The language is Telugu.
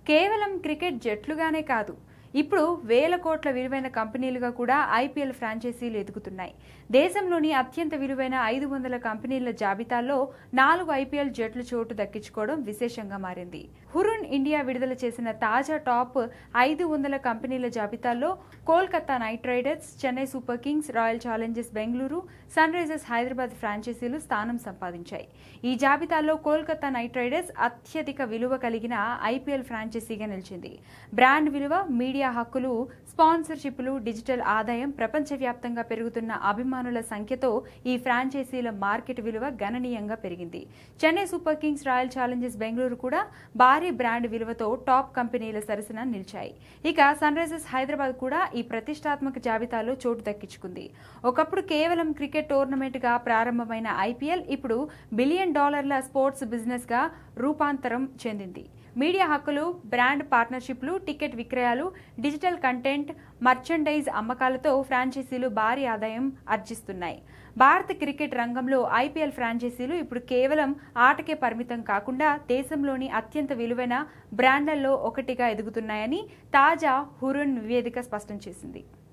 కేవలం క్రికెట్ జట్లుగానే కాదు, ఇప్పుడు వేల కోట్ల విలువైన కంపెనీలుగా కూడా ఐపీఎల్ ఫ్రాంచైజీలు ఎదుగుతున్నాయి. దేశంలోని అత్యంత విలువైన 500 కంపెనీల జాబితాలో 4 ఐపీఎల్ జట్లు చోటు దక్కించుకోవడం విశేషంగా మారింది. హురున్ ఇండియా విడుదల చేసిన తాజా టాప్ 500 కంపెనీల జాబితాలో Kolkata Knight Riders, Chennai Super Kings, Royal Challengers Bengaluru, Sunrisers Hyderabad ఫ్రాంచైజీలు స్థానం సంపాదించాయి. ఈ జాబితాలో కోల్కతా నైట్ రైడర్స్ అత్యధిక విలువ కలిగిన ఐపీఎల్ ఫ్రాంచైజీగా నిలిచింది. బ్రాండ్ విలువ, మీడియా హక్కులు, స్పాన్సర్షిప్లు, డిజిటల్ ఆదాయం, ప్రపంచవ్యాప్తంగా పెరుగుతున్న అభిమానుల సంఖ్యతో ఈ ఫ్రాంచైజీల మార్కెట్ విలువ గణనీయంగా పెరిగింది. Chennai Super Kings, Royal Challengers Bengaluru కూడా భారీ బ్రాండ్ విలువతో టాప్ కంపెనీల సరసన నిలిచాయి. ఇక సన్ రైజర్స్ హైదరాబాద్ కూడా ఈ ప్రతిష్టాత్మక జాబితాలో చోటు దక్కించుకుంది. ఒకప్పుడు కేవలం క్రికెట్ టోర్నమెంట్ గా ప్రారంభమైన ఐపీఎల్ ఇప్పుడు $1 బిలియన్ స్పోర్ట్స్ బిజినెస్ గా రూపాంతరం చెందింది. మీడియా హక్కులు, బ్రాండ్ పార్ట్నర్షిప్లు, టికెట్ విక్రయాలు, డిజిటల్ కంటెంట్, మర్చెండైజ్ అమ్మకాలతో ఫ్రాంచైజీలు భారీ ఆదాయం ఆర్జిస్తున్నాయి. భారత క్రికెట్ రంగంలో ఐపీఎల్ ఫ్రాంచైజీలు ఇప్పుడు కేవలం ఆటకే పరిమితం కాకుండా దేశంలోని అత్యంత విలువైన బ్రాండ్లలో ఒకటిగా ఎదుగుతున్నాయని తాజా హురున్ నివేదిక స్పష్టం చేసింది.